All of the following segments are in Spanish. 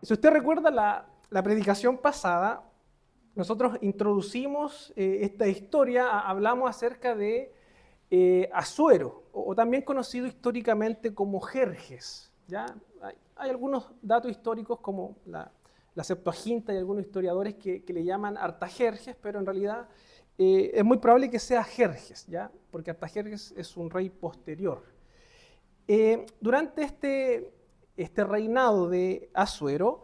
Si usted recuerda la predicación pasada, nosotros introducimos esta historia, hablamos acerca de Asuero, o también conocido históricamente como Jerjes. ¿Ya? Hay algunos datos históricos como la Septuaginta y algunos historiadores que le llaman Artajerjes, pero en realidad es muy probable que sea Jerjes, ¿ya? Porque Artajerjes es un rey posterior. Durante este reinado de Asuero,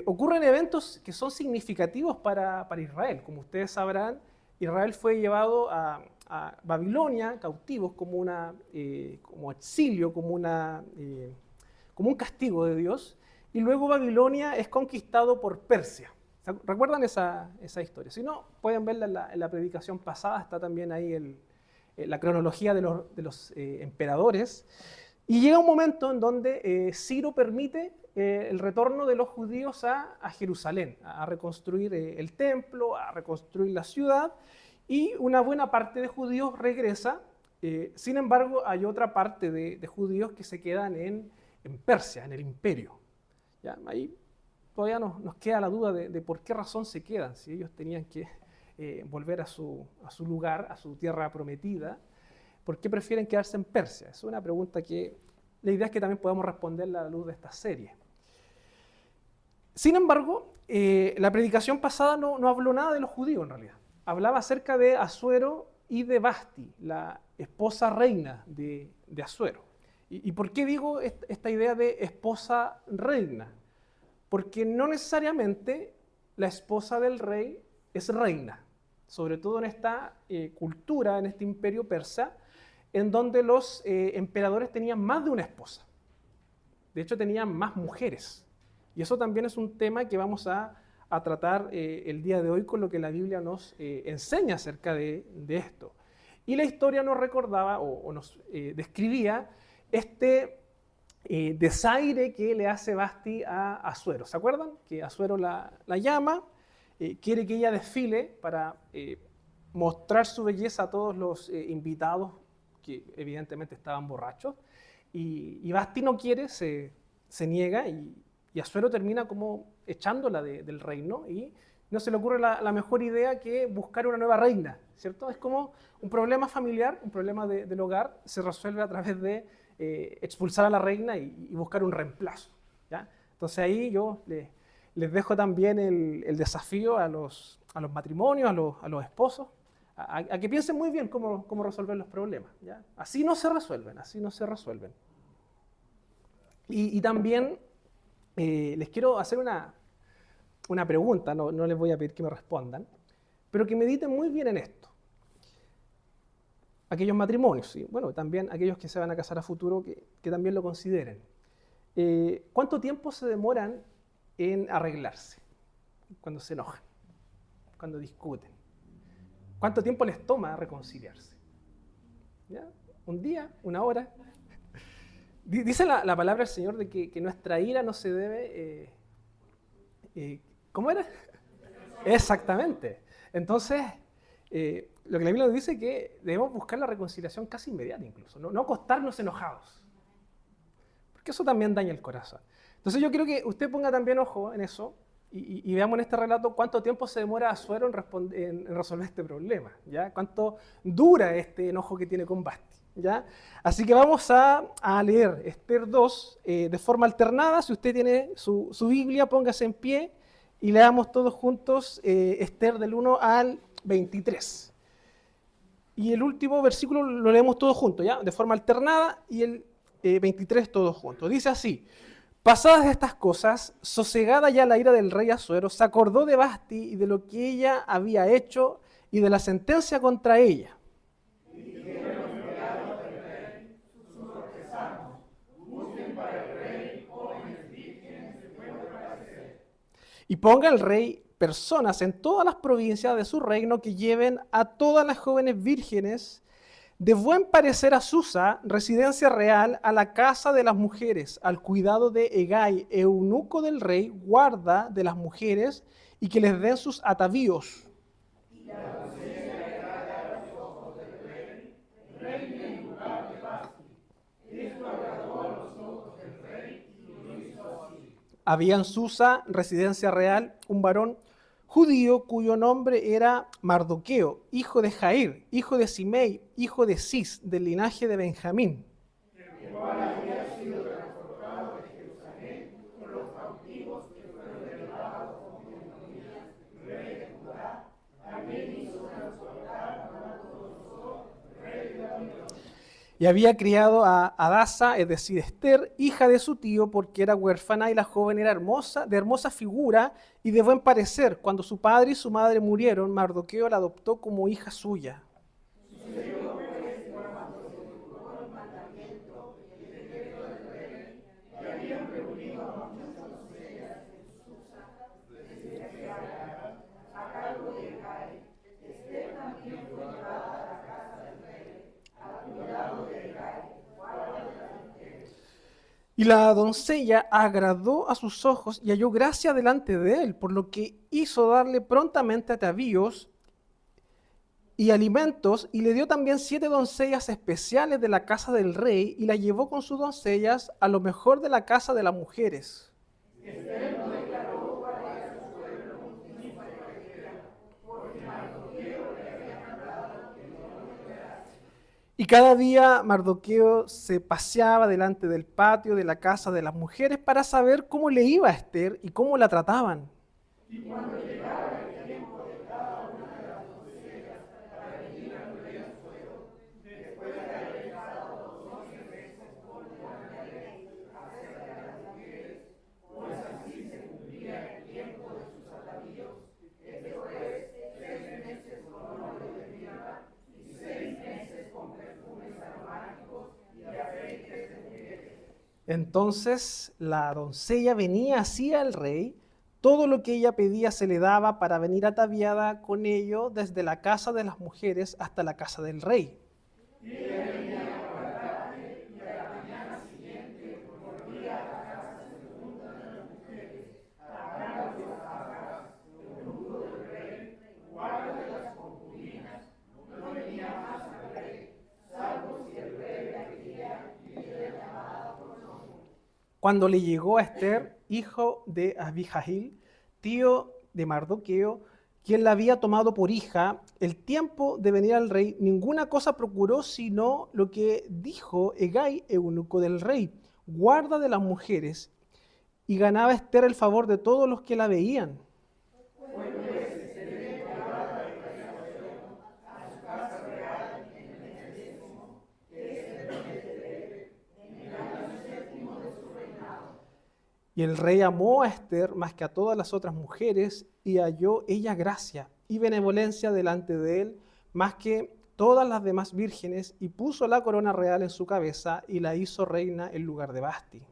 ocurren eventos que son significativos para Israel. Como ustedes sabrán, Israel fue llevado a Babilonia, cautivos, como exilio, como un castigo de Dios, y luego Babilonia es conquistado por Persia. ¿Recuerdan esa historia? Si no, pueden verla en la predicación pasada, está también ahí la cronología de los emperadores. Y llega un momento en donde Ciro permite el retorno de los judíos a Jerusalén, a reconstruir el templo, a reconstruir la ciudad, y una buena parte de judíos regresa. Sin embargo, hay otra parte de judíos que se quedan en Persia, en el imperio. ¿Ya? Ahí todavía nos queda la duda de por qué razón se quedan, si ellos tenían que volver a su lugar, a su tierra prometida. ¿Por qué prefieren quedarse en Persia? Es una pregunta que la idea es que también podamos responderla a la luz de esta serie. Sin embargo, la predicación pasada no habló nada de los judíos en realidad. Hablaba acerca de Asuero y de Vasti, la esposa reina de Asuero. ¿Y por qué digo esta idea de esposa reina? Porque no necesariamente la esposa del rey es reina, sobre todo en esta cultura, en este imperio persa, en donde los emperadores tenían más de una esposa. De hecho, tenían más mujeres. Y eso también es un tema que vamos a tratar el día de hoy con lo que la Biblia nos enseña acerca de esto. Y la historia nos recordaba o nos describía este desaire que le hace Vasti a Asuero. ¿Se acuerdan? Que Asuero la llama, quiere que ella desfile para mostrar su belleza a todos los invitados que evidentemente estaban borrachos, y Vasti no quiere, se niega, y Asuero termina como echándola del reino, y no se le ocurre la mejor idea que buscar una nueva reina, ¿cierto? Es como un problema familiar, un problema del hogar, se resuelve a través de expulsar a la reina y buscar un reemplazo, ¿ya? Entonces ahí yo les dejo también el desafío a los matrimonios, a los esposos, a que piensen muy bien cómo resolver los problemas, ¿ya? Así no se resuelven, así no se resuelven. Y también les quiero hacer una pregunta, no les voy a pedir que me respondan, pero que mediten muy bien en esto. Aquellos matrimonios, y bueno, también aquellos que se van a casar a futuro, que también lo consideren. ¿Cuánto tiempo se demoran en arreglarse cuando se enojan, cuando discuten? ¿Cuánto tiempo les toma reconciliarse? ¿Ya? ¿Un día? ¿Una hora? Dice la palabra del Señor de que nuestra ira no se debe... ¿cómo era? Exactamente. Entonces, lo que la Biblia nos dice es que debemos buscar la reconciliación casi inmediata incluso, no acostarnos enojados, porque eso también daña el corazón. Entonces yo quiero que usted ponga también ojo en eso y veamos en este relato cuánto tiempo se demora Asuero en resolver este problema, ¿ya? Cuánto dura este enojo que tiene con Vasti, ¿ya? Así que vamos a leer Esther 2 de forma alternada. Si usted tiene su Biblia, póngase en pie y leamos todos juntos Esther del 1 al 23. Y el último versículo lo leemos todos juntos, ¿ya? De forma alternada, y el 23 todos juntos. Dice así: pasadas estas cosas, sosegada ya la ira del rey Asuero, se acordó de Vasti y de lo que ella había hecho y de la sentencia contra ella. Y ponga el rey personas en todas las provincias de su reino que lleven a todas las jóvenes vírgenes de buen parecer a Susa, residencia real, a la casa de las mujeres, al cuidado de Hegai, eunuco del rey, guarda de las mujeres, y que les den sus atavíos. Había en Susa, residencia real, un varón judío cuyo nombre era Mardoqueo, hijo de Jair, hijo de Simei, hijo de Cis, del linaje de Benjamín. Y había criado a Adasa, es decir, Esther, hija de su tío, porque era huérfana y la joven era hermosa, de hermosa figura y de buen parecer. Cuando su padre y su madre murieron, Mardoqueo la adoptó como hija suya. Y la doncella agradó a sus ojos y halló gracia delante de él, por lo que hizo darle prontamente atavíos y alimentos, y le dio también 7 doncellas especiales de la casa del rey, y la llevó con sus doncellas a lo mejor de la casa de las mujeres. Y cada día Mardoqueo se paseaba delante del patio de la casa de las mujeres para saber cómo le iba a Esther y cómo la trataban. Entonces la doncella venía así al rey, todo lo que ella pedía se le daba para venir ataviada con ello desde la casa de las mujeres hasta la casa del rey. Cuando le llegó a Esther, hijo de Abihail, tío de Mardoqueo, quien la había tomado por hija, el tiempo de venir al rey, ninguna cosa procuró sino lo que dijo Hegai, eunuco del rey, guarda de las mujeres, y ganaba Esther el favor de todos los que la veían. Y el rey amó a Esther más que a todas las otras mujeres, y halló ella gracia y benevolencia delante de él, más que todas las demás vírgenes, y puso la corona real en su cabeza, y la hizo reina en lugar de Basti.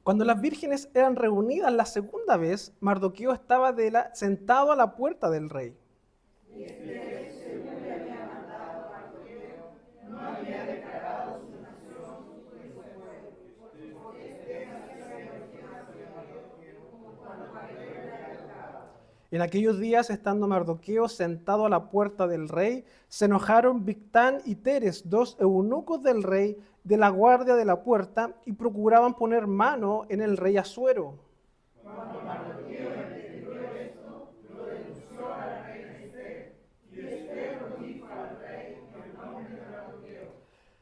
Cuando las vírgenes eran reunidas la segunda vez, Mardoqueo estaba sentado a la puerta del rey. En aquellos días, estando Mardoqueo sentado a la puerta del rey, se enojaron Bigtán y Teres, 2 eunucos del rey, de la guardia de la puerta, y procuraban poner mano en el rey Asuero.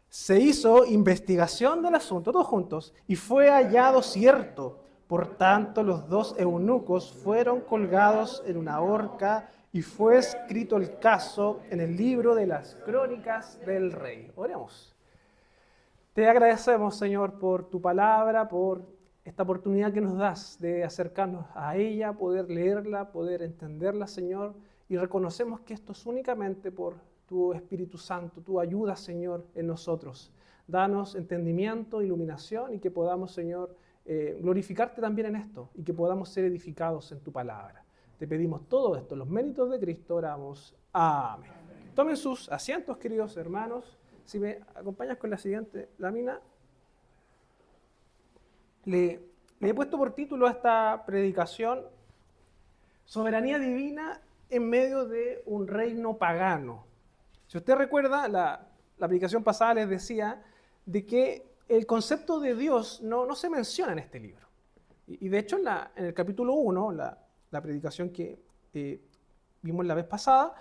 Se hizo investigación del asunto, todos juntos, y fue hallado cierto. Por tanto, los 2 eunucos fueron colgados en una horca, y fue escrito el caso en el libro de las crónicas del rey. Oremos. Te agradecemos, Señor, por tu palabra, por esta oportunidad que nos das de acercarnos a ella, poder leerla, poder entenderla, Señor, y reconocemos que esto es únicamente por tu Espíritu Santo, tu ayuda, Señor, en nosotros. Danos entendimiento, iluminación, y que podamos, Señor, glorificarte también en esto, y que podamos ser edificados en tu palabra. Te pedimos todo esto, los méritos de Cristo, oramos. Amén. Tomen sus asientos, queridos hermanos. Si me acompañas con la siguiente lámina, le Le he puesto por título a esta predicación Soberanía divina en medio de un reino pagano. Si usted recuerda, la predicación pasada les decía de que el concepto de Dios no se menciona en este libro. Y de hecho en el capítulo 1, la predicación que vimos la vez pasada,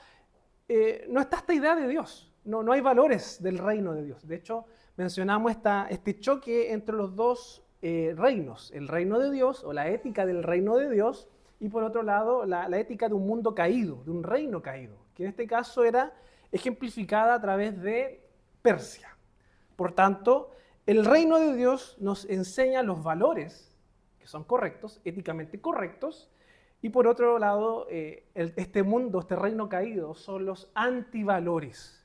no está esta idea de Dios. No hay valores del reino de Dios. De hecho, mencionamos este choque entre los dos reinos, el reino de Dios o la ética del reino de Dios y por otro lado la ética de un mundo caído, de un reino caído, que en este caso era ejemplificada a través de Persia. Por tanto, el reino de Dios nos enseña los valores que son correctos, éticamente correctos, y por otro lado, este mundo, este reino caído, son los antivalores.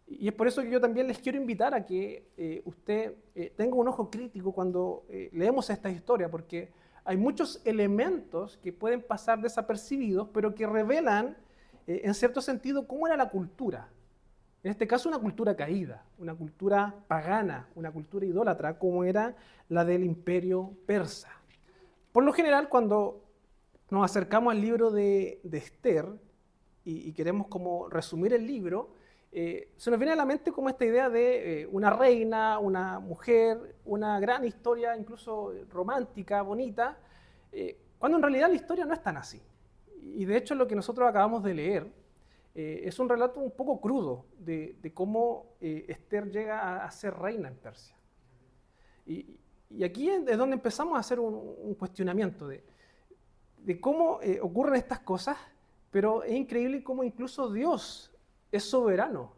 Y es por eso que yo también les quiero invitar a que usted tenga un ojo crítico cuando leemos esta historia, porque hay muchos elementos que pueden pasar desapercibidos, pero que revelan, en cierto sentido, cómo era la cultura. En este caso, una cultura caída, una cultura pagana, una cultura idólatra, como era la del imperio persa. Por lo general, cuando nos acercamos al libro de Esther y queremos como resumir el libro, se nos viene a la mente como esta idea de una reina, una mujer, una gran historia, incluso romántica, bonita, cuando en realidad la historia no es tan así. Y de hecho lo que nosotros acabamos de leer es un relato un poco crudo de cómo Esther llega a ser reina en Persia. Y aquí es donde empezamos a hacer un cuestionamiento de cómo ocurren estas cosas, pero es increíble cómo incluso Dios es soberano,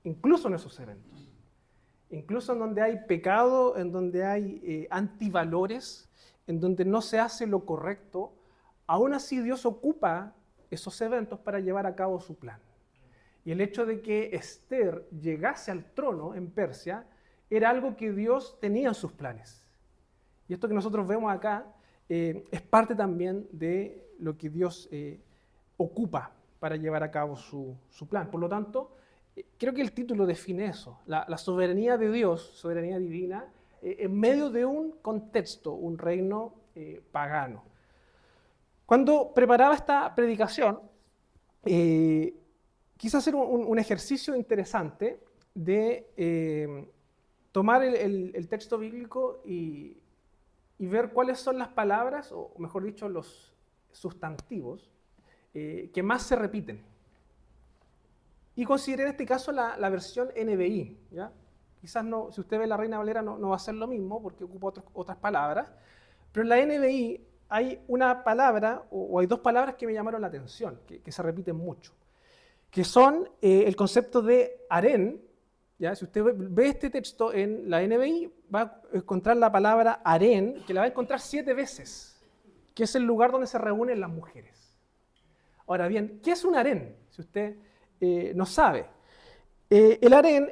incluso en esos eventos. Incluso en donde hay pecado, en donde hay antivalores, en donde no se hace lo correcto, aún así Dios ocupa esos eventos para llevar a cabo su plan. Y el hecho de que Esther llegase al trono en Persia era algo que Dios tenía en sus planes. Y esto que nosotros vemos acá es parte también de lo que Dios ocupa para llevar a cabo su plan. Por lo tanto, creo que el título define eso, la soberanía de Dios, soberanía divina, en medio de un contexto, un reino pagano. Cuando preparaba esta predicación, quise hacer un ejercicio interesante de tomar el texto bíblico y ver cuáles son las palabras, o mejor dicho, los sustantivos, que más se repiten. Y consideré en este caso la versión NBI. ¿Ya? Quizás no, si usted ve la Reina Valera no va a ser lo mismo porque ocupa otras palabras, pero en la NBI hay una palabra o hay dos palabras que me llamaron la atención, que se repiten mucho, que son el concepto de harén. ¿Ya? Si usted ve este texto en la NBI, va a encontrar la palabra harén, que la va a encontrar 7 veces, que es el lugar donde se reúnen las mujeres. Ahora bien, ¿qué es un harén? Si usted no sabe. El harén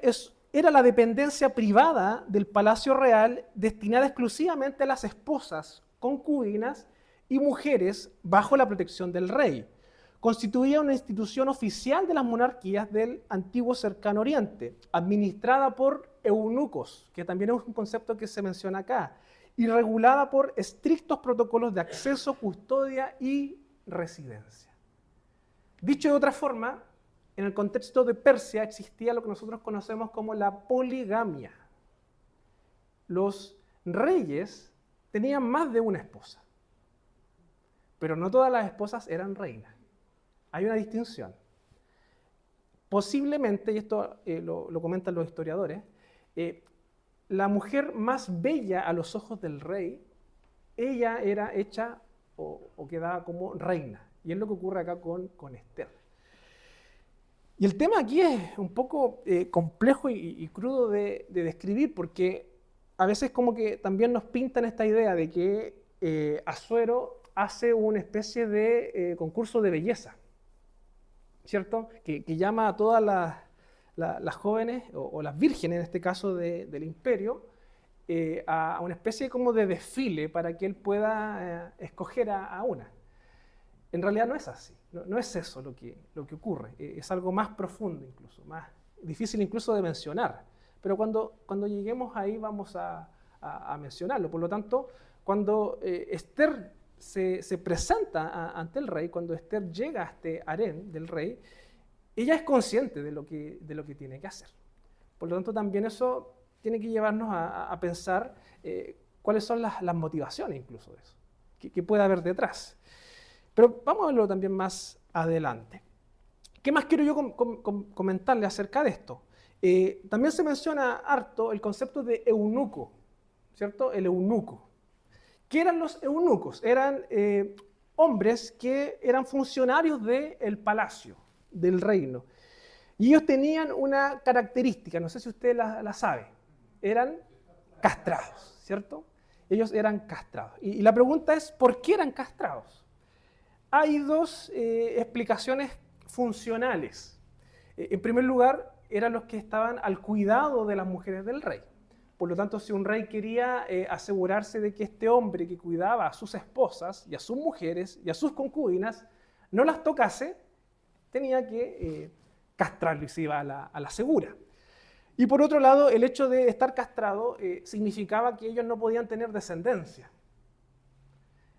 era la dependencia privada del palacio real destinada exclusivamente a las esposas, concubinas y mujeres bajo la protección del rey. Constituía una institución oficial de las monarquías del antiguo Cercano Oriente, administrada por eunucos, que también es un concepto que se menciona acá, y regulada por estrictos protocolos de acceso, custodia y residencia. Dicho de otra forma, en el contexto de Persia existía lo que nosotros conocemos como la poligamia. Los reyes tenían más de una esposa, pero no todas las esposas eran reinas. Hay una distinción. Posiblemente, y esto lo comentan los historiadores, la mujer más bella a los ojos del rey, ella era hecha o quedaba como reina. Y es lo que ocurre acá con Esther. Y el tema aquí es un poco complejo y crudo de describir, porque a veces como que también nos pintan esta idea de que Asuero hace una especie de concurso de belleza, ¿cierto? Que llama a todas las jóvenes, o las vírgenes en este caso del imperio, a una especie como de desfile para que él pueda escoger a una. En realidad no es así, no es eso lo que ocurre, es algo más profundo incluso, más difícil incluso de mencionar, pero cuando lleguemos ahí vamos a mencionarlo. Por lo tanto, cuando Esther se presenta ante el rey, cuando Esther llega a este harén del rey, ella es consciente de lo que tiene que hacer. Por lo tanto, también eso tiene que llevarnos a pensar cuáles son las motivaciones incluso de eso, que puede haber detrás. Pero vamos a verlo también más adelante. ¿Qué más quiero yo comentarle acerca de esto? También se menciona harto el concepto de eunuco, ¿cierto? El eunuco. ¿Qué eran los eunucos? Eran hombres que eran funcionarios del palacio, del reino. Y ellos tenían una característica, no sé si usted la sabe, eran castrados, ¿cierto? Ellos eran castrados. Y la pregunta es, ¿por qué eran castrados? Hay dos explicaciones funcionales. En primer lugar, eran los que estaban al cuidado de las mujeres del rey. Por lo tanto, si un rey quería asegurarse de que este hombre que cuidaba a sus esposas y a sus mujeres y a sus concubinas no las tocase, tenía que castrarlo y se iba a la segura. Y por otro lado, el hecho de estar castrado significaba que ellos no podían tener descendencia.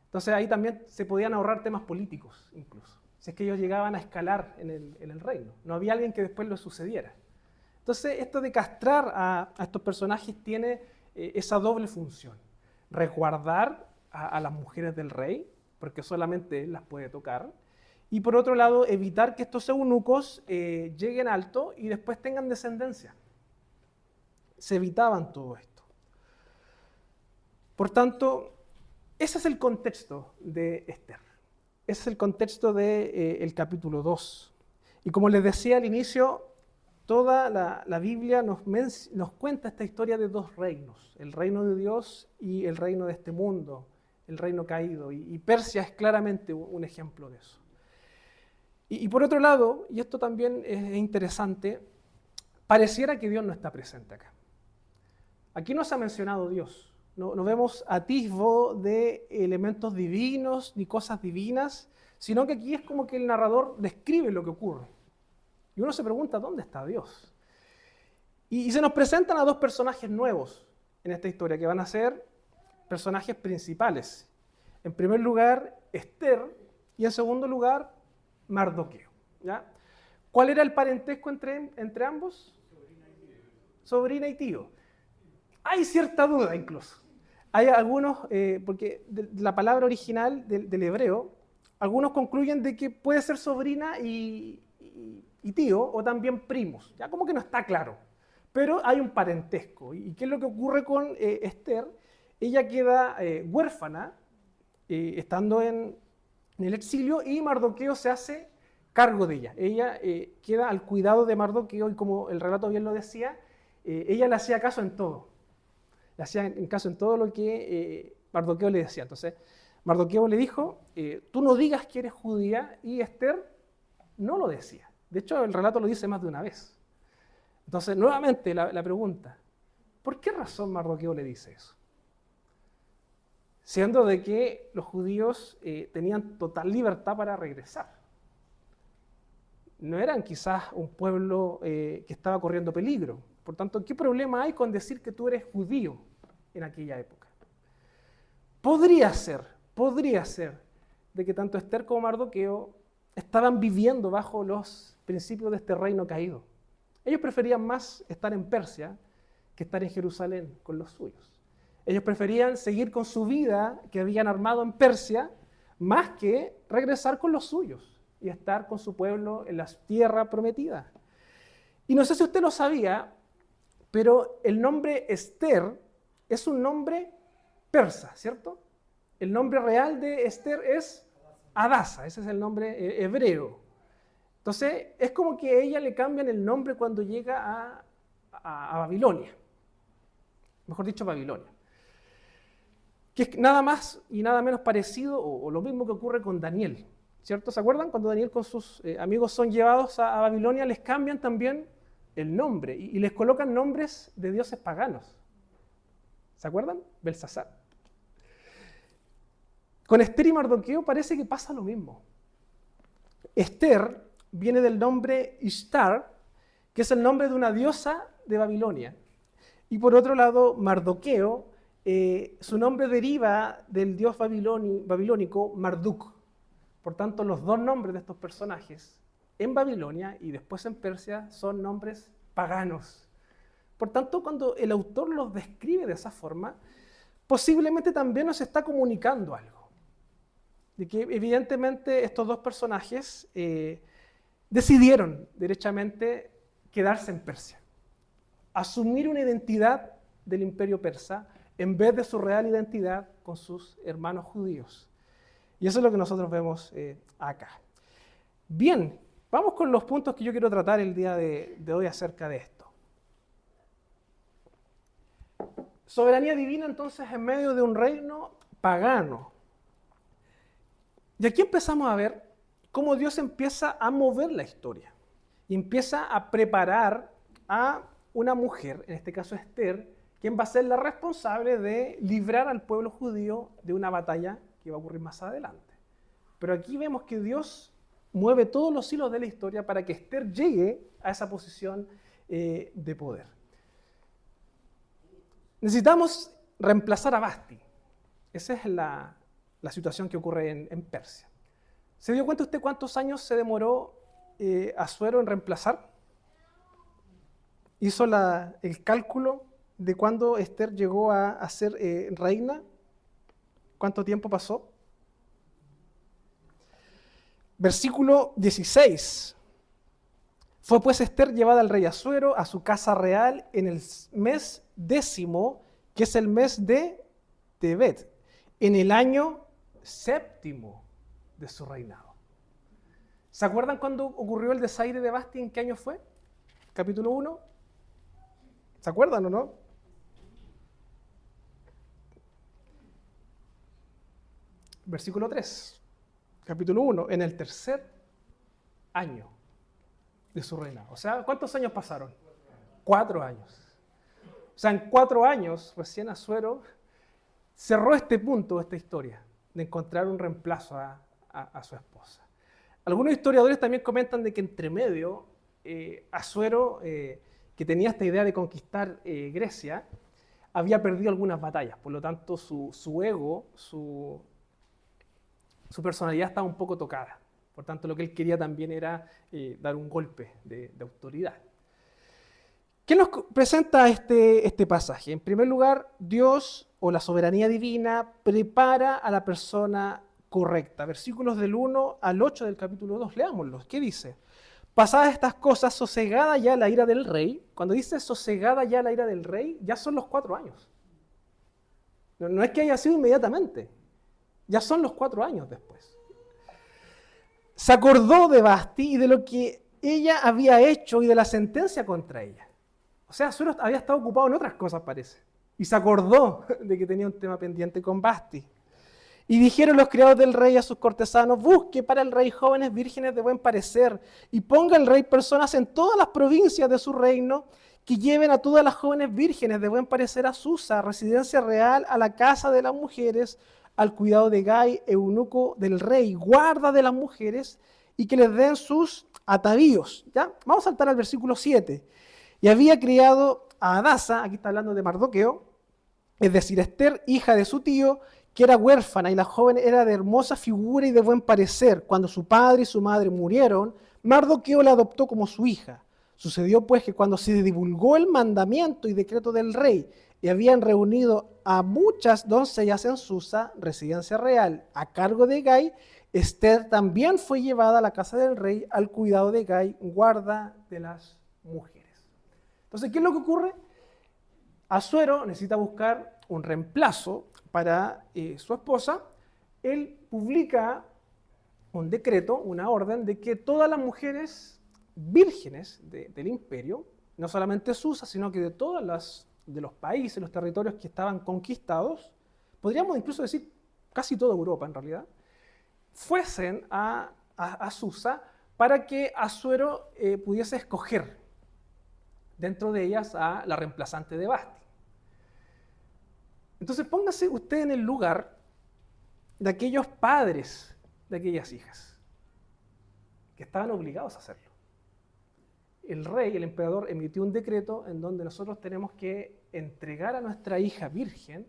Entonces ahí también se podían ahorrar temas políticos incluso, si es que ellos llegaban a escalar en el reino. No había alguien que después lo sucediera. Entonces esto de castrar a estos personajes tiene esa doble función. Resguardar a las mujeres del rey, porque solamente él las puede tocar. Y por otro lado, evitar que estos eunucos lleguen alto y después tengan descendencia. Se evitaban todo esto. Por tanto, ese es el contexto de Esther. Ese es el contexto del capítulo 2. Y como les decía al inicio, toda la Biblia nos cuenta esta historia de dos reinos, el reino de Dios y el reino de este mundo, el reino caído. Y Persia es claramente un ejemplo de eso. Y por otro lado, y esto también es interesante, pareciera que Dios no está presente acá. Aquí no se ha mencionado Dios. No vemos atisbo de elementos divinos ni cosas divinas, sino que aquí es como que el narrador describe lo que ocurre. Y uno se pregunta, ¿dónde está Dios? Y se nos presentan a dos personajes nuevos en esta historia, que van a ser personajes principales. En primer lugar, Esther, y en segundo lugar, Mardoqueo. ¿Ya? ¿Cuál era el parentesco entre ambos? Sobrina y tío. Hay cierta duda incluso. Hay algunos, porque de la palabra original del hebreo, algunos concluyen de que puede ser sobrina y tío, o también primos. Ya como que no está claro. Pero hay un parentesco. ¿Y qué es lo que ocurre con Esther? Ella queda huérfana, estando en el exilio, y Mardoqueo se hace cargo de ella. Ella queda al cuidado de Mardoqueo, y como el relato bien lo decía, ella le hacía caso en todo. Le hacía caso en todo lo que Mardoqueo le decía. Entonces, Mardoqueo le dijo, tú no digas que eres judía, y Esther no lo decía. De hecho, el relato lo dice más de una vez. Entonces, nuevamente la pregunta, ¿por qué razón Mardoqueo le dice eso? Siendo de que los judíos tenían total libertad para regresar. No eran quizás un pueblo que estaba corriendo peligro. Por tanto, ¿qué problema hay con decir que tú eres judío en aquella época? Podría ser de que tanto Esther como Mardoqueo estaban viviendo bajo los principios de este reino caído. Ellos preferían más estar en Persia que estar en Jerusalén con los suyos. Ellos preferían seguir con su vida que habían armado en Persia, más que regresar con los suyos y estar con su pueblo en la tierra prometida. Y no sé si usted lo sabía, pero el nombre Esther es un nombre persa, ¿cierto? El nombre real de Esther es Hadasa, ese es el nombre hebreo. Entonces, es como que a ella le cambian el nombre cuando llega a Babilonia. Mejor dicho, Babilonia. Que es nada más y nada menos parecido, o lo mismo que ocurre con Daniel, ¿cierto? ¿Se acuerdan? Cuando Daniel con sus amigos son llevados a Babilonia, les cambian también el nombre y les colocan nombres de dioses paganos. ¿Se acuerdan? Belsasar. Con Esther y Mardoqueo parece que pasa lo mismo. Esther viene del nombre Ishtar, que es el nombre de una diosa de Babilonia. Y por otro lado, Mardoqueo su nombre deriva del dios babilónico Marduk. Por tanto, los dos nombres de estos personajes en Babilonia y después en Persia son nombres paganos. Por tanto, cuando el autor los describe de esa forma, posiblemente también nos está comunicando algo. De que evidentemente estos dos personajes decidieron derechamente quedarse en Persia, asumir una identidad del imperio persa en vez de su real identidad con sus hermanos judíos. Y eso es lo que nosotros vemos acá. Bien, vamos con los puntos que yo quiero tratar el día de hoy acerca de esto. Soberanía divina entonces en medio de un reino pagano. Y aquí empezamos a ver cómo Dios empieza a mover la historia y empieza a preparar a una mujer, en este caso Esther, quien va a ser la responsable de librar al pueblo judío de una batalla que va a ocurrir más adelante. Pero aquí vemos que Dios mueve todos los hilos de la historia para que Esther llegue a esa posición de poder. Necesitamos reemplazar a Vasti. Esa es la situación que ocurre en Persia. ¿Se dio cuenta usted cuántos años se demoró Asuero en reemplazar? ¿Hizo el cálculo de cuándo Esther llegó a ser reina? ¿Cuánto tiempo pasó? Versículo 16. Fue pues Esther llevada al rey Asuero a su casa real en el mes 10º, que es el mes de Tebet, en el año 7º de su reinado. ¿Se acuerdan cuándo ocurrió el desaire de Vasti? ¿En qué año fue? Capítulo 1. ¿Se acuerdan o no? Versículo 3, capítulo 1, en el 3er año de su reinado. O sea, ¿cuántos años pasaron? 4 años. O sea, en 4 años recién Asuero cerró este punto, esta historia, de encontrar un reemplazo a su esposa. Algunos historiadores también comentan de que entre medio, Asuero, que tenía esta idea de conquistar Grecia, había perdido algunas batallas. Por lo tanto, su ego, su personalidad estaba un poco tocada. Por tanto, lo que él quería también era dar un golpe de autoridad. ¿Qué nos presenta este pasaje? En primer lugar, Dios o la soberanía divina prepara a la persona correcta. Versículos del 1 al 8 del capítulo 2, leámoslos. ¿Qué dice? Pasadas estas cosas, sosegada ya la ira del rey. Cuando dice sosegada ya la ira del rey, ya son los 4 años. No es que haya sido inmediatamente. Ya son los 4 años después. Se acordó de Vasti y de lo que ella había hecho y de la sentencia contra ella. O sea, Asuero había estado ocupado en otras cosas, parece. Y se acordó de que tenía un tema pendiente con Vasti. Y dijeron los criados del rey a sus cortesanos: busque para el rey jóvenes vírgenes de buen parecer, y ponga el rey personas en todas las provincias de su reino, que lleven a todas las jóvenes vírgenes de buen parecer a Susa, residencia real, a la casa de las mujeres, al cuidado de Gai, eunuco del rey, guarda de las mujeres, y que les den sus atavíos. ¿Ya? Vamos a saltar al versículo 7. Y había criado a Adasa, aquí está hablando de Mardoqueo, es decir, Esther, hija de su tío, que era huérfana, y la joven era de hermosa figura y de buen parecer. Cuando su padre y su madre murieron, Mardoqueo la adoptó como su hija. Sucedió pues que cuando se divulgó el mandamiento y decreto del rey, y habían reunido a muchas doncellas en Susa, residencia real, a cargo de Gai, Esther también fue llevada a la casa del rey al cuidado de Gai, guarda de las mujeres. Entonces, ¿qué es lo que ocurre? Asuero necesita buscar un reemplazo para su esposa. Él publica un decreto, una orden, de que todas las mujeres vírgenes del imperio, no solamente Susa, sino que de todos los países, los territorios que estaban conquistados, podríamos incluso decir casi toda Europa en realidad, fuesen a Susa para que Asuero pudiese escoger dentro de ellas a la reemplazante de Vasti. Entonces póngase usted en el lugar de aquellos padres de aquellas hijas que estaban obligados a hacerlo. El rey, el emperador, emitió un decreto en donde nosotros tenemos que entregar a nuestra hija virgen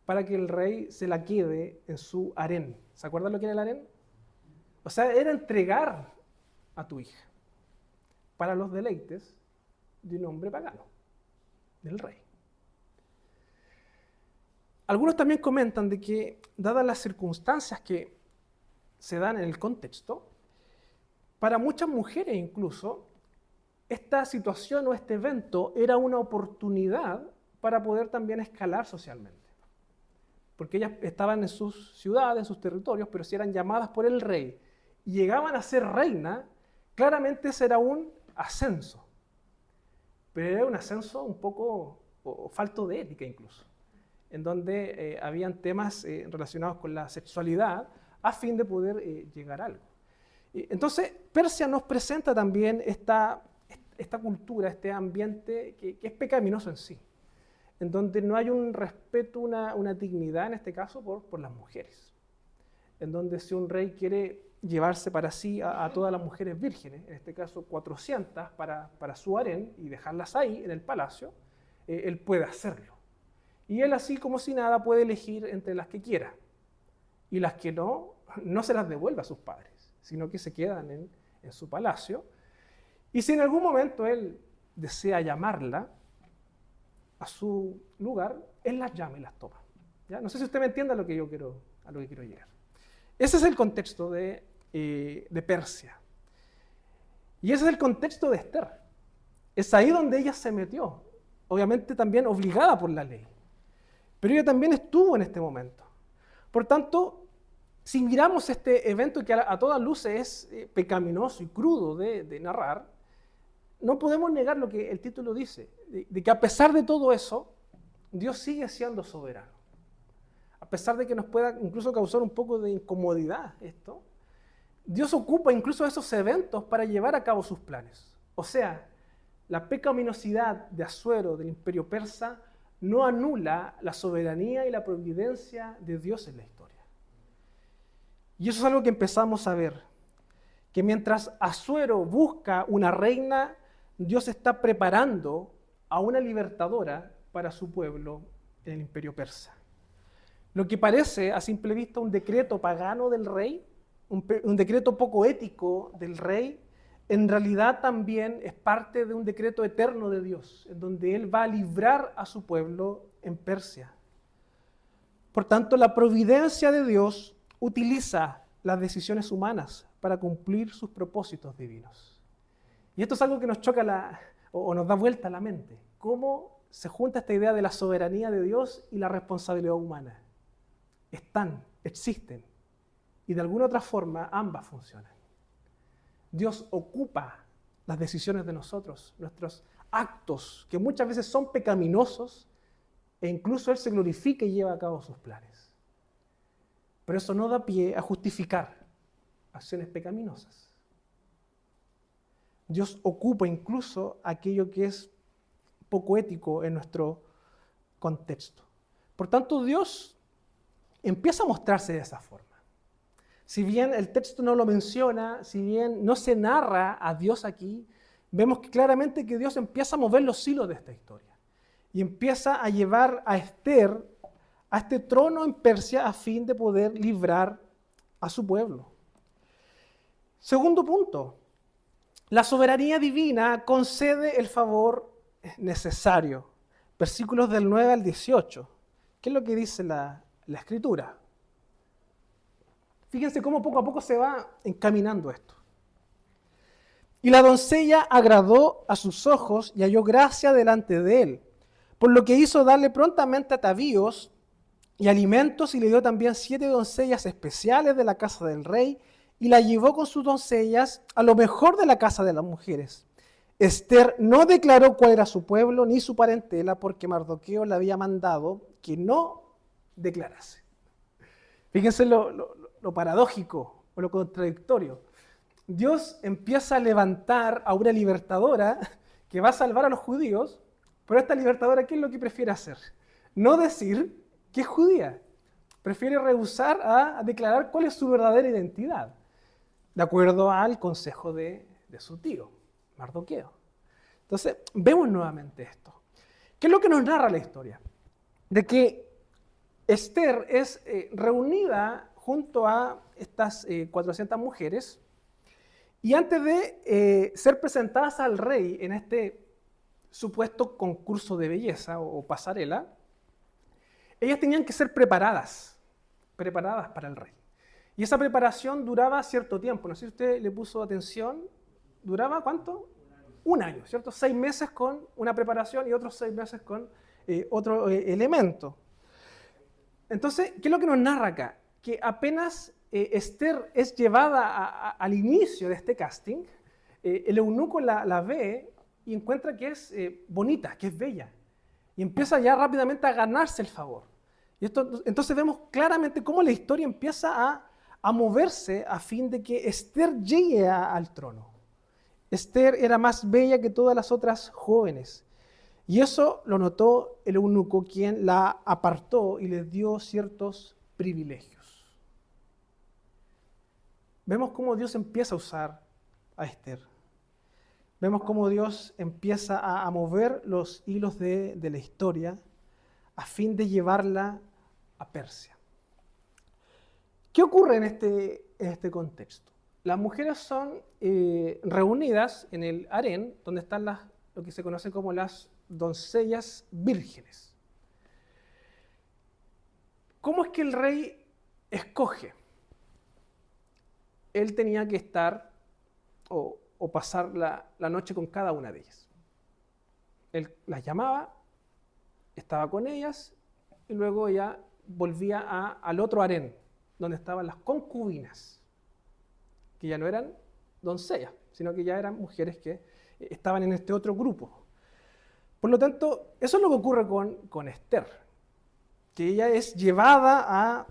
para que el rey se la quede en su harén. ¿Se acuerdan lo que era el harén? O sea, era entregar a tu hija para los deleites de un hombre pagano, del rey. Algunos también comentan de que, dadas las circunstancias que se dan en el contexto, para muchas mujeres incluso, esta situación o este evento era una oportunidad para poder también escalar socialmente. Porque ellas estaban en sus ciudades, en sus territorios, pero si eran llamadas por el rey y llegaban a ser reina, claramente ese era un ascenso. Pero era un ascenso un poco falto de ética incluso, en donde habían temas relacionados con la sexualidad a fin de poder llegar a algo. Entonces, Persia nos presenta también esta cultura, este ambiente que es pecaminoso en sí, en donde no hay un respeto, una dignidad en este caso por las mujeres, en donde si un rey quiere llevarse para sí a todas las mujeres vírgenes, en este caso 400 para su harén y dejarlas ahí en el palacio, él puede hacerlo. Y él así como si nada puede elegir entre las que quiera, y las que no se las devuelve a sus padres, sino que se quedan en su palacio. Y si en algún momento él desea llamarla a su lugar, él las llama y las toma. ¿Ya? No sé si usted me entiende a lo que quiero llegar. Ese es el contexto de Persia. Y ese es el contexto de Esther. Es ahí donde ella se metió, obviamente también obligada por la ley. Pero ella también estuvo en este momento. Por tanto, si miramos este evento que a todas luces es pecaminoso y crudo de narrar, no podemos negar lo que el título dice, de que a pesar de todo eso, Dios sigue siendo soberano. A pesar de que nos pueda incluso causar un poco de incomodidad esto, Dios ocupa incluso esos eventos para llevar a cabo sus planes. O sea, la pecaminosidad de Asuero, del imperio persa, no anula la soberanía y la providencia de Dios en la historia. Y eso es algo que empezamos a ver, que mientras Asuero busca una reina, Dios está preparando a una libertadora para su pueblo en el imperio persa. Lo que parece a simple vista un decreto pagano del rey, un decreto poco ético del rey, en realidad también es parte de un decreto eterno de Dios, en donde Él va a librar a su pueblo en Persia. Por tanto, la providencia de Dios utiliza las decisiones humanas para cumplir sus propósitos divinos. Y esto es algo que nos choca o nos da vuelta a la mente. ¿Cómo se junta esta idea de la soberanía de Dios y la responsabilidad humana? Existen, y de alguna otra forma ambas funcionan. Dios ocupa las decisiones de nosotros, nuestros actos, que muchas veces son pecaminosos, e incluso Él se glorifica y lleva a cabo sus planes. Pero eso no da pie a justificar acciones pecaminosas. Dios ocupa incluso aquello que es poco ético en nuestro contexto. Por tanto, Dios empieza a mostrarse de esa forma. Si bien el texto no lo menciona, si bien no se narra a Dios aquí, vemos claramente que Dios empieza a mover los hilos de esta historia y empieza a llevar a Esther a este trono en Persia a fin de poder librar a su pueblo. Segundo punto, la soberanía divina concede el favor necesario. Versículos del 9 al 18. ¿Qué es lo que dice la Escritura? Fíjense cómo poco a poco se va encaminando esto. Y la doncella agradó a sus ojos y halló gracia delante de él, por lo que hizo darle prontamente atavíos y alimentos, y le dio también 7 doncellas especiales de la casa del rey, y la llevó con sus doncellas a lo mejor de la casa de las mujeres. Esther no declaró cuál era su pueblo ni su parentela, porque Mardoqueo le había mandado que no declarase. Fíjense lo paradójico o lo contradictorio. Dios empieza a levantar a una libertadora que va a salvar a los judíos, pero esta libertadora, ¿qué es lo que prefiere hacer? No decir que es judía. Prefiere rehusar a declarar cuál es su verdadera identidad, de acuerdo al consejo de su tío, Mardoqueo. Entonces, vemos nuevamente esto. ¿Qué es lo que nos narra la historia? De que Esther es reunida junto a estas 400 mujeres y antes de ser presentadas al rey en este supuesto concurso de belleza o pasarela, ellas tenían que ser preparadas para el rey. Y esa preparación duraba cierto tiempo. No sé si usted le puso atención. ¿Duraba cuánto? Un año, ¿cierto? 6 meses con una preparación y otros 6 meses con otro elemento. Entonces, ¿qué es lo que nos narra acá? Que apenas Esther es llevada al inicio de este casting, el eunuco la ve y encuentra que es bonita, que es bella. Y empieza ya rápidamente a ganarse el favor. Entonces vemos claramente cómo la historia empieza a moverse a fin de que Esther llegue al trono. Esther era más bella que todas las otras jóvenes. Y eso lo notó el eunuco, quien la apartó y le dio ciertos privilegios. Vemos cómo Dios empieza a usar a Esther. Vemos cómo Dios empieza a mover los hilos de la historia a fin de llevarla a Persia. ¿Qué ocurre en este contexto? Las mujeres son reunidas en el harén, donde están lo que se conoce como las doncellas vírgenes. ¿Cómo es que el rey escoge? Él tenía que estar o pasar la noche con cada una de ellas. Él las llamaba, estaba con ellas y luego ya volvía al otro harén, donde estaban las concubinas, que ya no eran doncellas, sino que ya eran mujeres que estaban en este otro grupo. Por lo tanto, eso es lo que ocurre con Esther, que ella es llevada a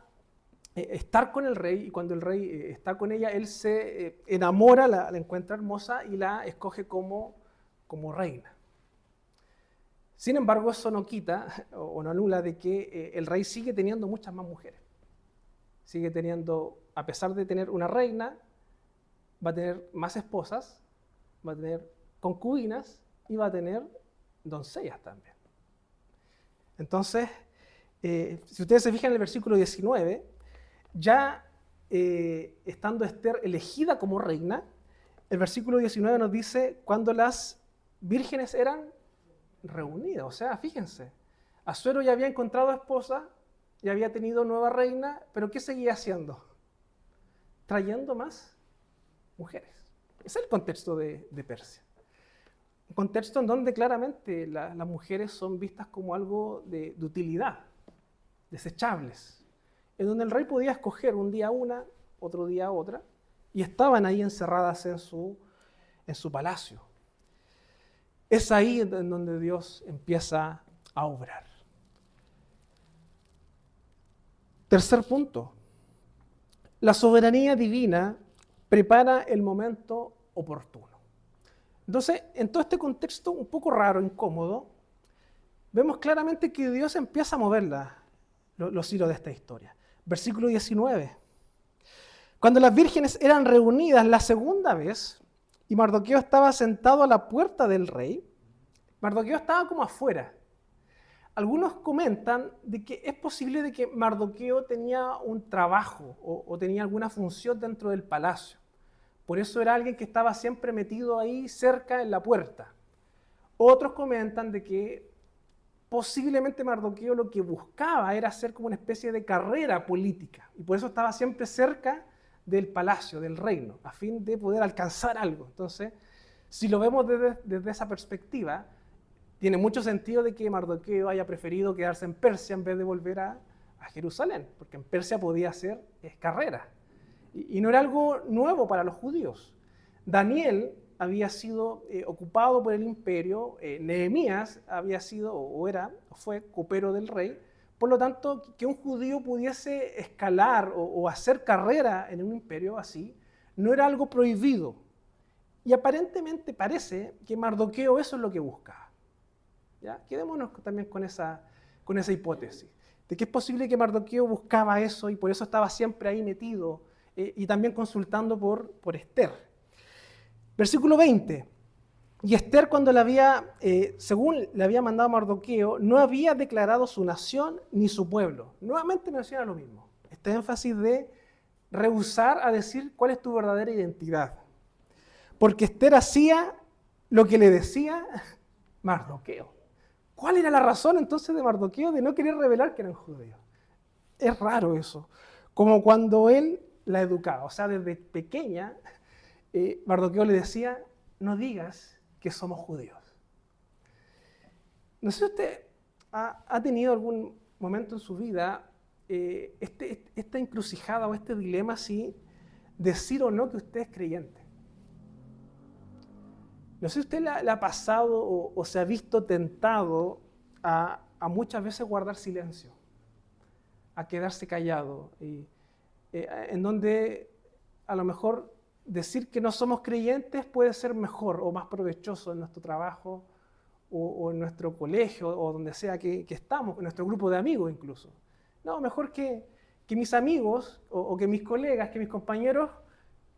estar con el rey, y cuando el rey está con ella, él se enamora, la encuentra hermosa y la escoge como reina. Sin embargo, eso no quita o no anula de que el rey sigue teniendo muchas más mujeres. Sigue teniendo, a pesar de tener una reina, va a tener más esposas, va a tener concubinas y va a tener doncellas también. Entonces, si ustedes se fijan en el versículo 19, ya estando Esther elegida como reina, el versículo 19 nos dice cuando las vírgenes eran reunidas. O sea, fíjense, Asuero ya había encontrado esposa, ya había tenido nueva reina, pero ¿qué seguía haciendo? Trayendo más mujeres. Ese es el contexto de Persia. Un contexto en donde claramente las mujeres son vistas como algo de utilidad, desechables, en donde el rey podía escoger un día una, otro día otra, y estaban ahí encerradas en su palacio. Es ahí en donde Dios empieza a obrar. Tercer punto, la soberanía divina prepara el momento oportuno. Entonces, en todo este contexto un poco raro, incómodo, vemos claramente que Dios empieza a mover los hilos de esta historia. Versículo 19. Cuando las vírgenes eran reunidas la segunda vez y Mardoqueo estaba sentado a la puerta del rey, Mardoqueo estaba como afuera. Algunos comentan de que es posible de que Mardoqueo tenía un trabajo o tenía alguna función dentro del palacio. Por eso era alguien que estaba siempre metido ahí cerca en la puerta. Otros comentan de que posiblemente Mardoqueo lo que buscaba era hacer como una especie de carrera política y por eso estaba siempre cerca del palacio, del reino, a fin de poder alcanzar algo. Entonces, si lo vemos desde esa perspectiva, tiene mucho sentido de que Mardoqueo haya preferido quedarse en Persia en vez de volver a Jerusalén, porque en Persia podía hacer carrera. Y no era algo nuevo para los judíos. Daniel había sido ocupado por el imperio, Nehemías había sido o fue copero del rey. Por lo tanto, que un judío pudiese escalar o hacer carrera en un imperio así, no era algo prohibido. Y aparentemente parece que Mardoqueo eso es lo que buscaba. ¿Ya? Quedémonos también con esa hipótesis, de que es posible que Mardoqueo buscaba eso y por eso estaba siempre ahí metido y también consultando por Esther. Versículo 20. Y Esther, cuando según le había mandado a Mardoqueo, no había declarado su nación ni su pueblo. Nuevamente menciona lo mismo. Este énfasis de rehusar a decir cuál es tu verdadera identidad. Porque Esther hacía lo que le decía Mardoqueo. ¿Cuál era la razón entonces de Mardoqueo de no querer revelar que eran judíos? Es raro eso. Como cuando él la educaba. O sea, desde pequeña, Mardoqueo le decía, no digas que somos judíos. No sé si usted ha tenido algún momento en su vida esta encrucijada o este dilema así, decir o no que usted es creyente. No sé si usted le ha pasado o se ha visto tentado a muchas veces guardar silencio, a quedarse callado, en donde a lo mejor decir que no somos creyentes puede ser mejor o más provechoso en nuestro trabajo o en nuestro colegio o donde sea que estamos, en nuestro grupo de amigos incluso. No, mejor que mis amigos o que mis colegas, que mis compañeros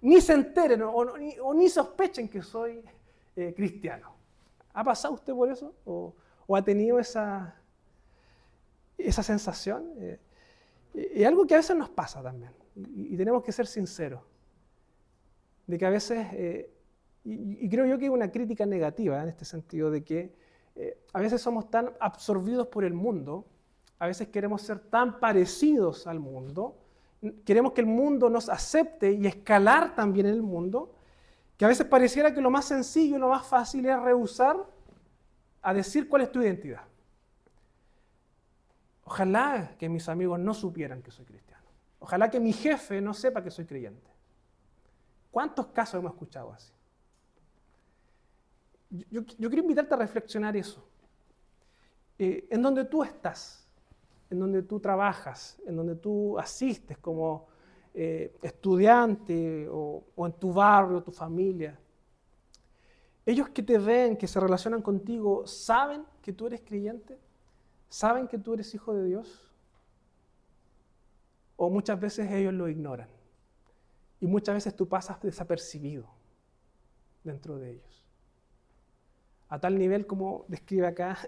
ni se enteren o ni sospechen que soy cristiano. ¿Ha pasado usted por eso? ¿O ha tenido esa sensación? Es algo que a veces nos pasa también y tenemos que ser sinceros. De que a veces, y creo yo que es una crítica negativa en este sentido, de que a veces somos tan absorbidos por el mundo, a veces queremos ser tan parecidos al mundo, queremos que el mundo nos acepte y escalar también en el mundo, que a veces pareciera que lo más sencillo y lo más fácil es rehusar a decir cuál es tu identidad. Ojalá que mis amigos no supieran que soy cristiano. Ojalá que mi jefe no sepa que soy creyente. ¿Cuántos casos hemos escuchado así? Yo quiero invitarte a reflexionar eso. En donde tú estás, en donde tú trabajas, en donde tú asistes como estudiante o en tu barrio, tu familia, ellos que te ven, que se relacionan contigo, ¿saben que tú eres creyente? ¿Saben que tú eres hijo de Dios? O muchas veces ellos lo ignoran. Y muchas veces tú pasas desapercibido dentro de ellos. A tal nivel como describe acá,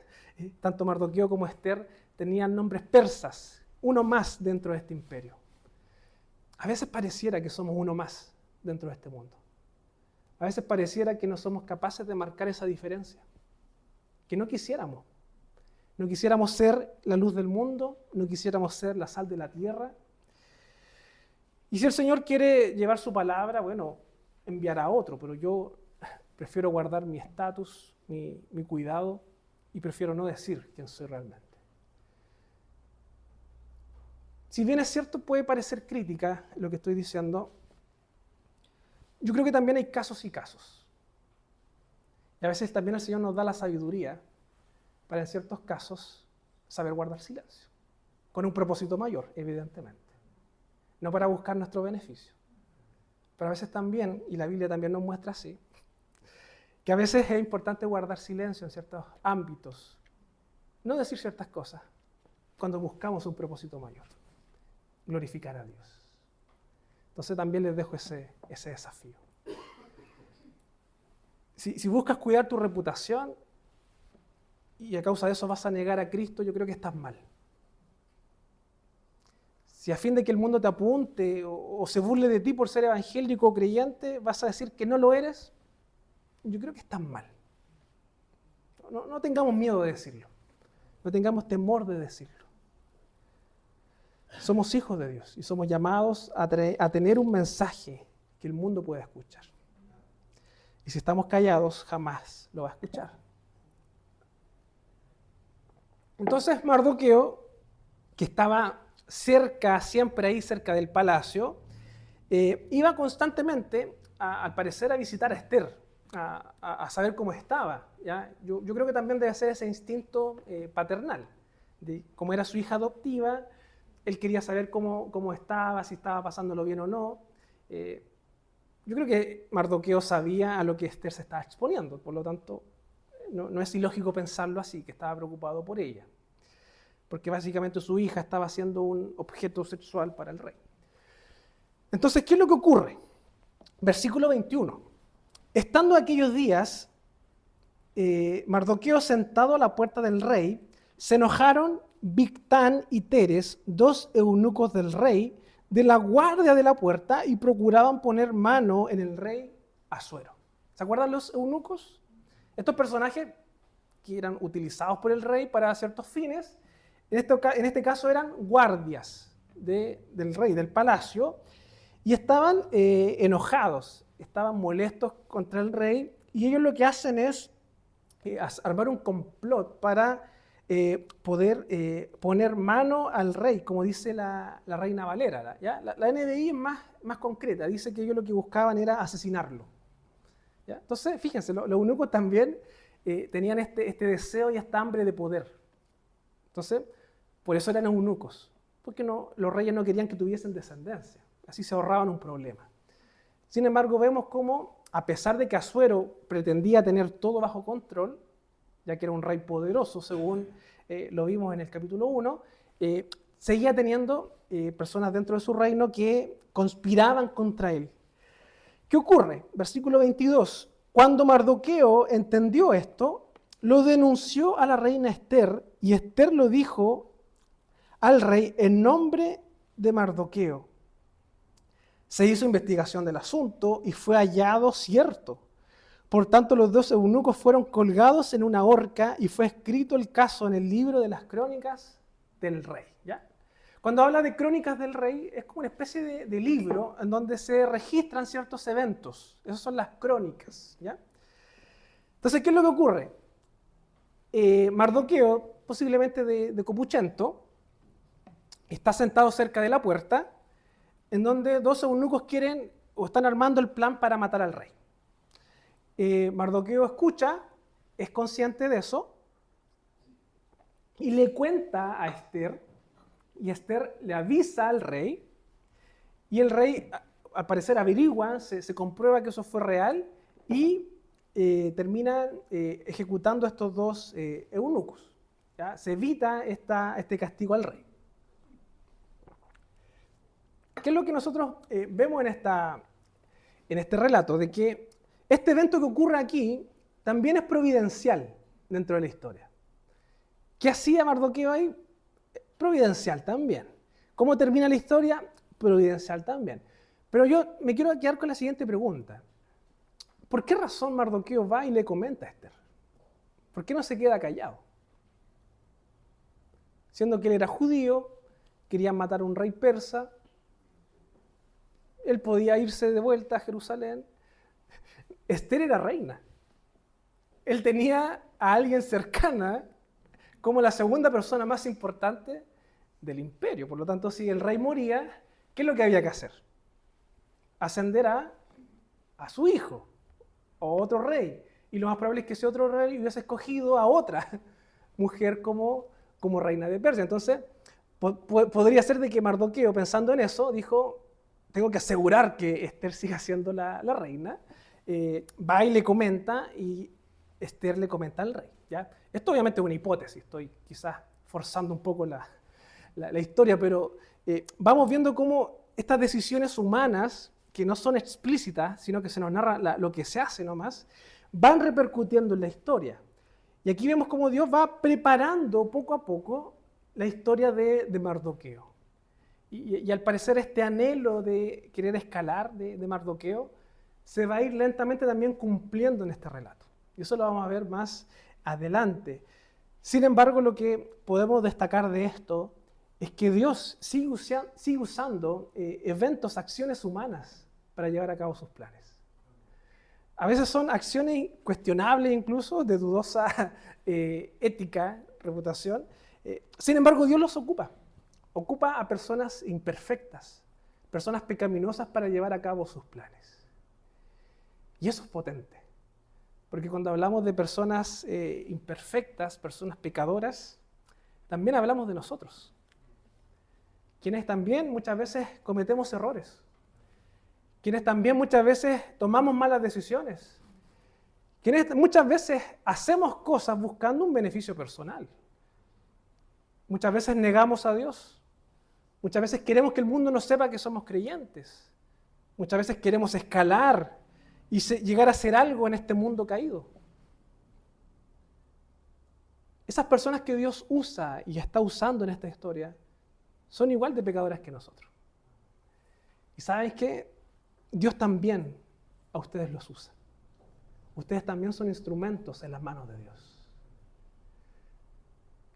tanto Mardoqueo como Esther tenían nombres persas, uno más dentro de este imperio. A veces pareciera que somos uno más dentro de este mundo. A veces pareciera que no somos capaces de marcar esa diferencia, que no quisiéramos. No quisiéramos ser la luz del mundo, no quisiéramos ser la sal de la tierra. Y si el Señor quiere llevar su palabra, bueno, enviará a otro, pero yo prefiero guardar mi estatus, mi cuidado, y prefiero no decir quién soy realmente. Si bien es cierto, puede parecer crítica lo que estoy diciendo, yo creo que también hay casos y casos. Y a veces también el Señor nos da la sabiduría para en ciertos casos saber guardar silencio, con un propósito mayor, evidentemente. No para buscar nuestro beneficio. Pero a veces también, y la Biblia también nos muestra así, que a veces es importante guardar silencio en ciertos ámbitos, no decir ciertas cosas, cuando buscamos un propósito mayor, glorificar a Dios. Entonces también les dejo ese desafío. Si buscas cuidar tu reputación y a causa de eso vas a negar a Cristo, yo creo que estás mal. Si a fin de que el mundo te apunte o se burle de ti por ser evangélico o creyente, vas a decir que no lo eres, yo creo que estás mal. No tengamos miedo de decirlo. No tengamos temor de decirlo. Somos hijos de Dios y somos llamados a tener un mensaje que el mundo pueda escuchar. Y si estamos callados, jamás lo va a escuchar. Entonces Mardoqueo, que estaba siempre ahí cerca del palacio, iba constantemente, al parecer, a visitar a Esther, a saber cómo estaba. ¿Ya? Yo creo que también debe ser ese instinto paternal, de cómo era su hija adoptiva, él quería saber cómo estaba, si estaba pasándolo bien o no. Yo creo que Mardoqueo sabía a lo que Esther se estaba exponiendo, por lo tanto, no es ilógico pensarlo así, que estaba preocupado por ella, porque básicamente su hija estaba siendo un objeto sexual para el rey. Entonces, ¿qué es lo que ocurre? Versículo 21. Estando aquellos días, Mardoqueo sentado a la puerta del rey, se enojaron Bigtán y Teres, dos eunucos del rey, de la guardia de la puerta y procuraban poner mano en el rey Asuero. ¿Se acuerdan los eunucos? Estos personajes que eran utilizados por el rey para ciertos fines, en este caso eran guardias del rey, del palacio, y estaban enojados, estaban molestos contra el rey, y ellos lo que hacen es armar un complot para poder poner mano al rey, como dice la Reina Valera. ¿Ya? La NBI es más concreta, dice que ellos lo que buscaban era asesinarlo. ¿Ya? Entonces, fíjense, los eunucos también tenían este deseo y esta hambre de poder. Entonces, por eso eran eunucos, porque los reyes no querían que tuviesen descendencia, así se ahorraban un problema. Sin embargo, vemos cómo, a pesar de que Asuero pretendía tener todo bajo control, ya que era un rey poderoso, según lo vimos en el capítulo 1, seguía teniendo personas dentro de su reino que conspiraban contra él. ¿Qué ocurre? Versículo 22. Cuando Mardoqueo entendió esto, lo denunció a la reina Ester, y Ester lo dijo al rey en nombre de Mardoqueo. Se hizo investigación del asunto y fue hallado cierto. Por tanto, los dos eunucos fueron colgados en una horca y fue escrito el caso en el libro de las crónicas del rey. ¿Ya? Cuando habla de crónicas del rey, es como una especie de libro en donde se registran ciertos eventos. Esas son las crónicas. ¿Ya? Entonces, ¿qué es lo que ocurre? Mardoqueo, posiblemente de copuchento, está sentado cerca de la puerta, en donde dos eunucos quieren o están armando el plan para matar al rey. Mardoqueo escucha, es consciente de eso, y le cuenta a Ester, y Ester le avisa al rey, y el rey, al parecer, averigua, se comprueba que eso fue real, y termina ejecutando a estos dos eunucos. ¿Ya? Se evita este castigo al rey. ¿Qué es lo que nosotros vemos en este relato? De que este evento que ocurre aquí también es providencial dentro de la historia. ¿Qué hacía Mardoqueo ahí? Providencial también. ¿Cómo termina la historia? Providencial también. Pero yo me quiero quedar con la siguiente pregunta. ¿Por qué razón Mardoqueo va y le comenta a Ester? ¿Por qué no se queda callado? Siendo que él era judío, querían matar a un rey persa, él podía irse de vuelta a Jerusalén. Ester era reina. Él tenía a alguien cercana como la segunda persona más importante del imperio. Por lo tanto, si el rey moría, ¿qué es lo que había que hacer? Ascender a su hijo o otro rey. Y lo más probable es que ese otro rey hubiese escogido a otra mujer como reina de Persia. Entonces, podría ser de que Mardoqueo, pensando en eso, dijo: tengo que asegurar que Ester siga siendo la reina. Va y le comenta, y Ester le comenta al rey. ¿Ya? Esto obviamente es una hipótesis, estoy quizás forzando un poco la historia, pero vamos viendo cómo estas decisiones humanas, que no son explícitas, sino que se nos narra lo que se hace nomás, van repercutiendo en la historia. Y aquí vemos cómo Dios va preparando poco a poco la historia de Mardoqueo. Y al parecer este anhelo de querer escalar de Mardoqueo se va a ir lentamente también cumpliendo en este relato. Y eso lo vamos a ver más adelante. Sin embargo, lo que podemos destacar de esto es que Dios sigue usando eventos, acciones humanas para llevar a cabo sus planes. A veces son acciones cuestionables, incluso de dudosa ética, reputación. Sin embargo, Dios los ocupa. Ocupa a personas imperfectas, personas pecaminosas para llevar a cabo sus planes. Y eso es potente. Porque cuando hablamos de personas imperfectas, personas pecadoras, también hablamos de nosotros. Quienes también muchas veces cometemos errores. Quienes también muchas veces tomamos malas decisiones. Quienes muchas veces hacemos cosas buscando un beneficio personal. Muchas veces negamos a Dios. Muchas veces queremos que el mundo no sepa que somos creyentes. Muchas veces queremos escalar y llegar a ser algo en este mundo caído. esas personas que Dios usa y está usando en esta historia son igual de pecadoras que nosotros. ¿Y sabes qué? Dios también a ustedes los usa. Ustedes también son instrumentos en las manos de Dios.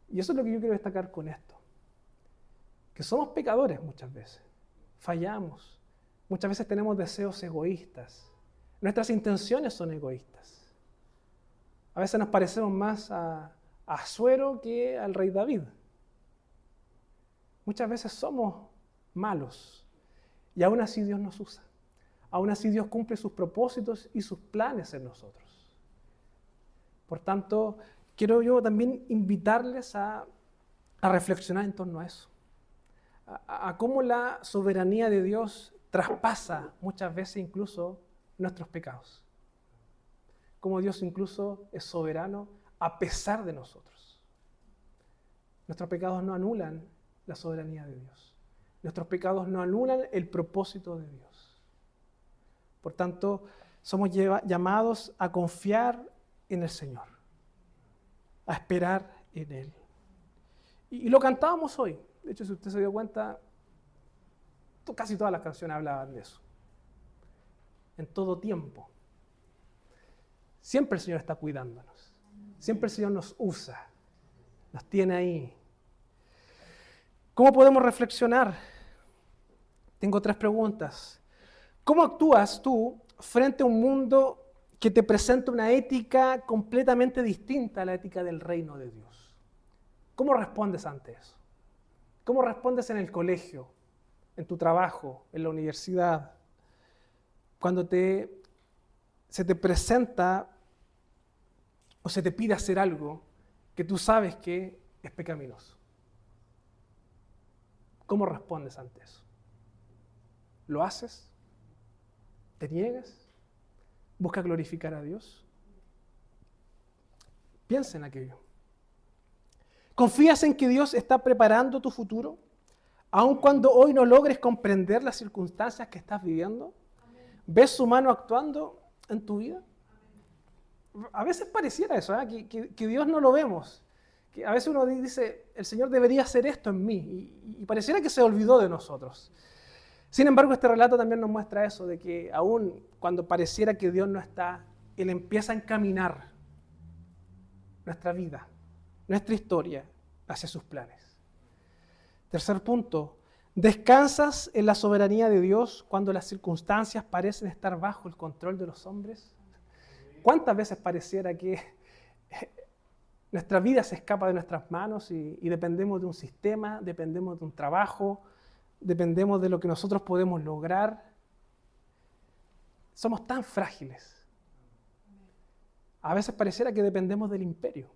Y eso es lo que yo quiero destacar con esto. Que somos pecadores muchas veces. Fallamos. Muchas veces tenemos deseos egoístas. Nuestras intenciones son egoístas. A veces nos parecemos más a Asuero que al rey David. Muchas veces somos malos y aún así Dios nos usa. Aún así Dios cumple sus propósitos y sus planes en nosotros. Por tanto, quiero yo también invitarles a reflexionar en torno a eso. A cómo la soberanía de Dios traspasa muchas veces incluso nuestros pecados. Cómo Dios incluso es soberano a pesar de nosotros. Nuestros pecados no anulan la soberanía de Dios. Nuestros pecados no anulan el propósito de Dios. Por tanto, somos llamados a confiar en el Señor, a esperar en Él. Y lo cantábamos hoy. De hecho, si usted se dio cuenta, casi todas las canciones hablaban de eso. En todo tiempo. Siempre el Señor está cuidándonos. Siempre el Señor nos usa. Nos tiene ahí. ¿Cómo podemos reflexionar? Tengo 3 preguntas. ¿Cómo actúas tú frente a un mundo que te presenta una ética completamente distinta a la ética del reino de Dios? ¿Cómo respondes ante eso? ¿Cómo respondes en el colegio, en tu trabajo, en la universidad? Cuando se te presenta o se te pide hacer algo que tú sabes que es pecaminoso. ¿Cómo respondes ante eso? ¿Lo haces? ¿Te niegas? ¿Buscas glorificar a Dios? Piensa en aquello. ¿Confías en que Dios está preparando tu futuro? Aun cuando hoy no logres comprender las circunstancias que estás viviendo. ¿Ves su mano actuando en tu vida? A veces pareciera eso, que Dios no lo vemos. Que a veces uno dice, el Señor debería hacer esto en mí. Y pareciera que se olvidó de nosotros. Sin embargo, este relato también nos muestra eso, de que aún cuando pareciera que Dios no está, Él empieza a encaminar nuestra vida, nuestra historia hacia sus planes. Tercer punto, ¿descansas en la soberanía de Dios cuando las circunstancias parecen estar bajo el control de los hombres? ¿Cuántas veces pareciera que nuestra vida se escapa de nuestras manos y dependemos de un sistema, dependemos de un trabajo, dependemos de lo que nosotros podemos lograr? Somos tan frágiles. A veces pareciera que dependemos del imperio.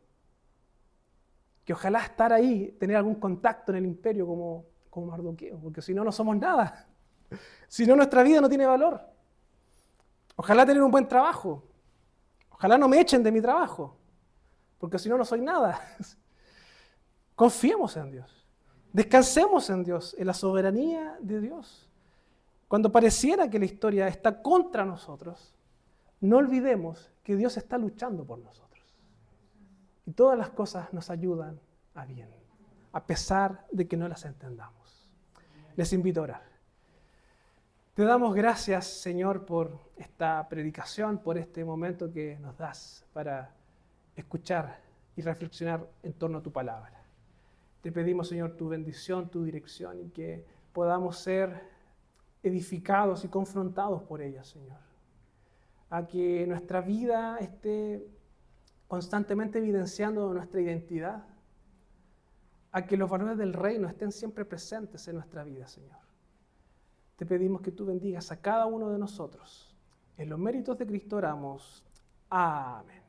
Que ojalá estar ahí, tener algún contacto en el imperio como Mardoqueo, porque si no, no somos nada. Si no, nuestra vida no tiene valor. Ojalá tener un buen trabajo. Ojalá no me echen de mi trabajo, porque si no, no soy nada. Confiemos en Dios. Descansemos en Dios, en la soberanía de Dios. Cuando pareciera que la historia está contra nosotros, no olvidemos que Dios está luchando por nosotros. Y todas las cosas nos ayudan a bien, a pesar de que no las entendamos. Les invito a orar. Te damos gracias, Señor, por esta predicación, por este momento que nos das para escuchar y reflexionar en torno a tu palabra. Te pedimos, Señor, tu bendición, tu dirección y que podamos ser edificados y confrontados por ella, Señor. A que nuestra vida esté constantemente evidenciando nuestra identidad, a que los valores del reino estén siempre presentes en nuestra vida, Señor. Te pedimos que tú bendigas a cada uno de nosotros. En los méritos de Cristo oramos. Amén.